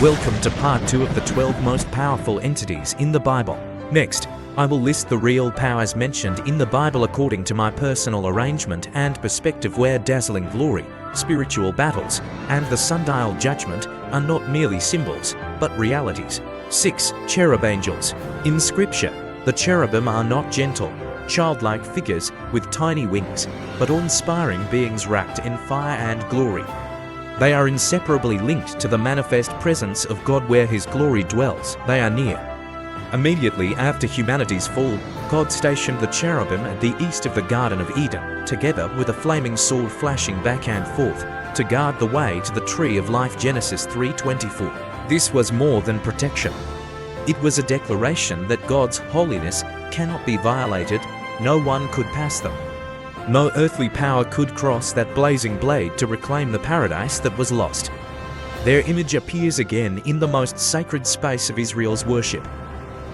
Welcome to part 2 of the 12 most powerful entities in the Bible. Next, I will list the real powers mentioned in the Bible according to my personal arrangement and perspective, where dazzling glory, spiritual battles, and the sundial judgment are not merely symbols, but realities. 6. Cherub angels. In Scripture, the cherubim are not gentle, childlike figures with tiny wings, but awe-inspiring beings wrapped in fire and glory. They are inseparably linked to the manifest presence of God, where His glory dwells. They are near. Immediately after humanity's fall, God stationed the cherubim at the east of the Garden of Eden, together with a flaming sword flashing back and forth, to guard the way to the tree of life. Genesis 3:24. This was more than protection. It was a declaration that God's holiness cannot be violated. No one could pass them. No earthly power could cross that blazing blade to reclaim the paradise that was lost. Their image appears again in the most sacred space of Israel's worship.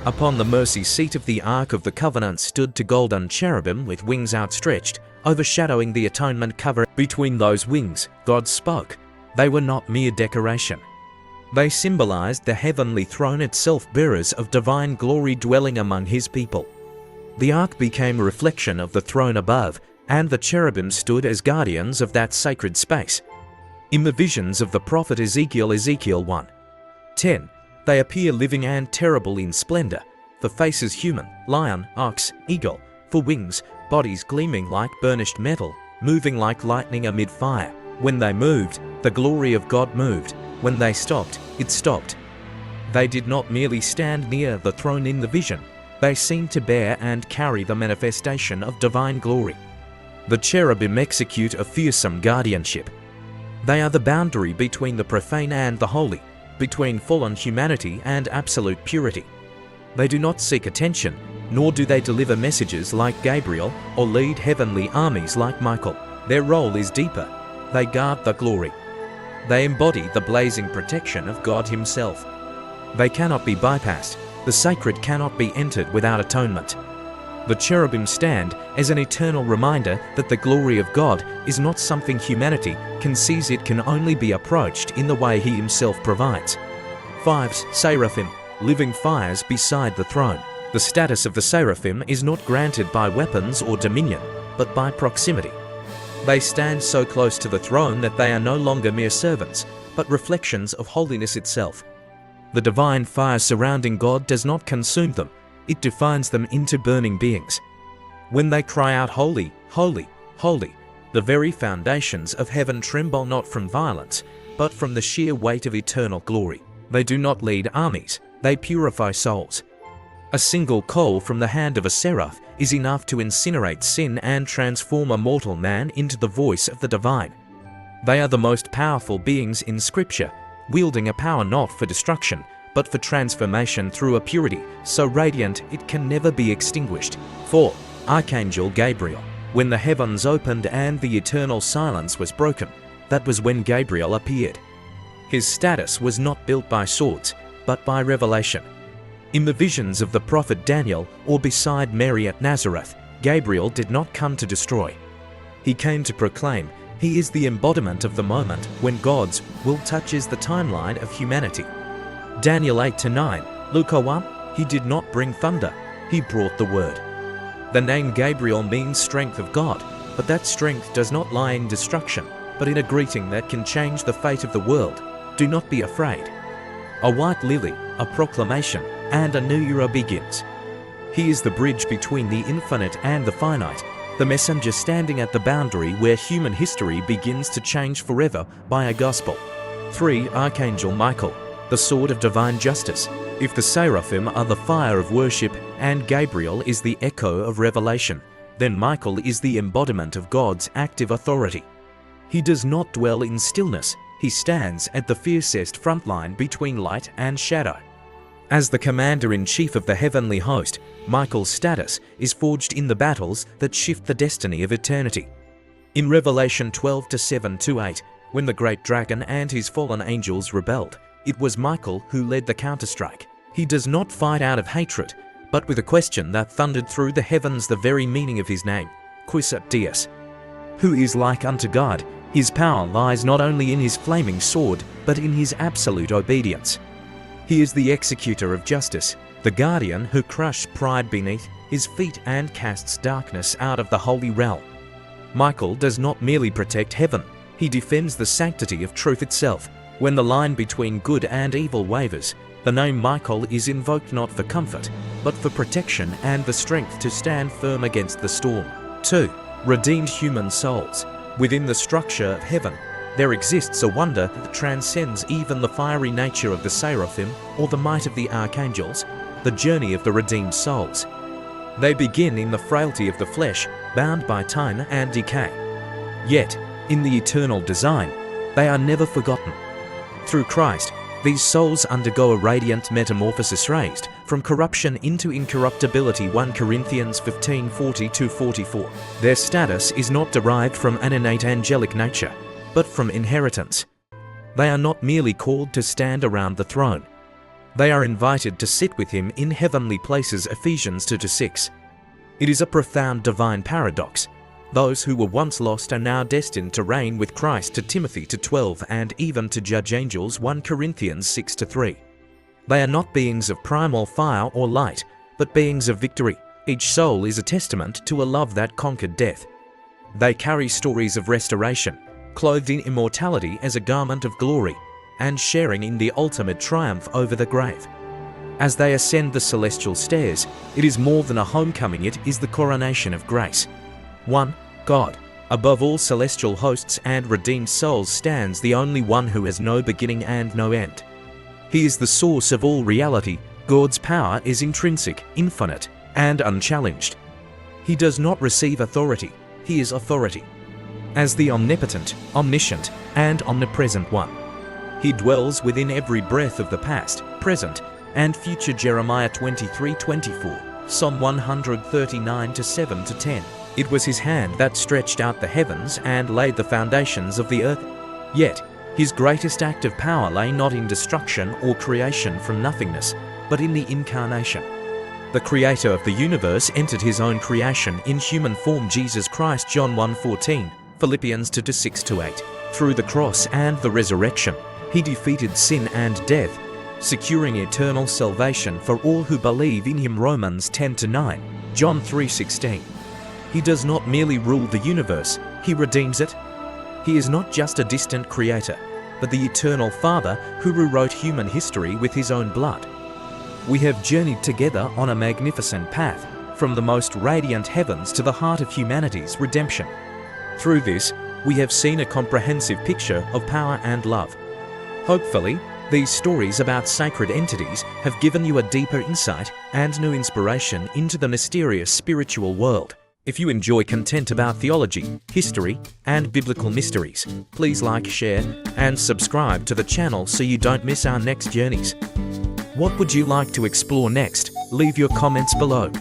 Upon the mercy seat of the Ark of the Covenant stood two golden cherubim with wings outstretched, overshadowing the atonement cover. Between those wings, God spoke. They were not mere decoration. They symbolized the heavenly throne itself, bearers of divine glory dwelling among His people. The Ark became a reflection of the throne above, and the cherubim stood as guardians of that sacred space. In the visions of the prophet Ezekiel 1:10, they appear living and terrible in splendor, for faces human, lion, ox, eagle, for wings, bodies gleaming like burnished metal, moving like lightning amid fire. When they moved, the glory of God moved. When they stopped, it stopped. They did not merely stand near the throne in the vision, they seemed to bear and carry the manifestation of divine glory. The cherubim execute a fearsome guardianship. They are the boundary between the profane and the holy, between fallen humanity and absolute purity. They do not seek attention, nor do they deliver messages like Gabriel or lead heavenly armies like Michael. Their role is deeper. They guard the glory. They embody the blazing protection of God Himself. They cannot be bypassed. The sacred cannot be entered without atonement. The cherubim stand as an eternal reminder that the glory of God is not something humanity can seize. It can only be approached in the way He Himself provides. 5. Seraphim. Living fires beside the throne. The status of the seraphim is not granted by weapons or dominion, but by proximity. They stand so close to the throne that they are no longer mere servants, but reflections of holiness itself. The divine fire surrounding God does not consume them. It defines them into burning beings. When they cry out, "Holy, holy, holy," the very foundations of heaven tremble, not from violence, but from the sheer weight of eternal glory. They do not lead armies, they purify souls. A single coal from the hand of a seraph is enough to incinerate sin and transform a mortal man into the voice of the divine. They are the most powerful beings in Scripture, wielding a power not for destruction, but for transformation through a purity so radiant it can never be extinguished. 4. Archangel Gabriel. When the heavens opened and the eternal silence was broken, that was when Gabriel appeared. His status was not built by swords, but by revelation. In the visions of the prophet Daniel or beside Mary at Nazareth, Gabriel did not come to destroy. He came to proclaim. He is the embodiment of the moment when God's will touches the timeline of humanity. Daniel 8-9, Luke 1, He did not bring thunder, He brought the word. The name Gabriel means strength of God, but that strength does not lie in destruction, but in a greeting that can change the fate of the world. Do not be afraid. A white lily, a proclamation, and a new era begins. He is the bridge between the infinite and the finite, the messenger standing at the boundary where human history begins to change forever by a gospel. 3. Archangel Michael. The sword of divine justice. If the seraphim are the fire of worship and Gabriel is the echo of revelation, then Michael is the embodiment of God's active authority. He does not dwell in stillness. He stands at the fiercest front line between light and shadow. As the commander-in-chief of the heavenly host, Michael's status is forged in the battles that shift the destiny of eternity. In Revelation 12:7-8, when the great dragon and his fallen angels rebelled, it was Michael who led the counterstrike. He does not fight out of hatred, but with a question that thundered through the heavens the very meaning of his name, Quis ut Deus? Who is like unto God? His power lies not only in his flaming sword, but in his absolute obedience. He is the executor of justice, the guardian who crushed pride beneath his feet and casts darkness out of the holy realm. Michael does not merely protect heaven, he defends the sanctity of truth itself. When the line between good and evil wavers, the name Michael is invoked not for comfort, but for protection and the strength to stand firm against the storm. 2. Redeemed human souls. Within the structure of heaven, there exists a wonder that transcends even the fiery nature of the seraphim or the might of the archangels, the journey of the redeemed souls. They begin in the frailty of the flesh, bound by time and decay. Yet, in the eternal design, they are never forgotten. Through Christ, these souls undergo a radiant metamorphosis, raised from corruption into incorruptibility. 1 Corinthians 15:40-44. Their status is not derived from an innate angelic nature, but from inheritance. They are not merely called to stand around the throne. They are invited to sit with him in heavenly places. Ephesians 2:6. It is a profound divine paradox. Those who were once lost are now destined to reign with Christ. To Timothy 2:12, and even to judge angels. 1 Corinthians 6:3. They are not beings of primal fire or light, but beings of victory. Each soul is a testament to a love that conquered death. They carry stories of restoration, clothed in immortality as a garment of glory, and sharing in the ultimate triumph over the grave. As they ascend the celestial stairs, it is more than a homecoming, it is the coronation of grace. 1. God. Above all celestial hosts and redeemed souls stands the only one who has no beginning and no end. He is the source of all reality. God's power is intrinsic, infinite, and unchallenged. He does not receive authority, he is authority. As the omnipotent, omniscient, and omnipresent one, he dwells within every breath of the past, present, and future. Jeremiah 23:24, Psalm 139:7-10. It was his hand that stretched out the heavens and laid the foundations of the earth. Yet, his greatest act of power lay not in destruction or creation from nothingness, but in the incarnation. The creator of the universe entered his own creation in human form, Jesus Christ. John 1:14, Philippians 2:6-8. Through the cross and the resurrection, he defeated sin and death, securing eternal salvation for all who believe in him. Romans 10:9, John 3:16. He does not merely rule the universe, he redeems it. He is not just a distant creator, but the eternal Father who rewrote human history with his own blood. We have journeyed together on a magnificent path, from the most radiant heavens to the heart of humanity's redemption. Through this, we have seen a comprehensive picture of power and love. Hopefully, these stories about sacred entities have given you a deeper insight and new inspiration into the mysterious spiritual world. If you enjoy content about theology, history, and biblical mysteries, please like, share, and subscribe to the channel so you don't miss our next journeys. What would you like to explore next? Leave your comments below.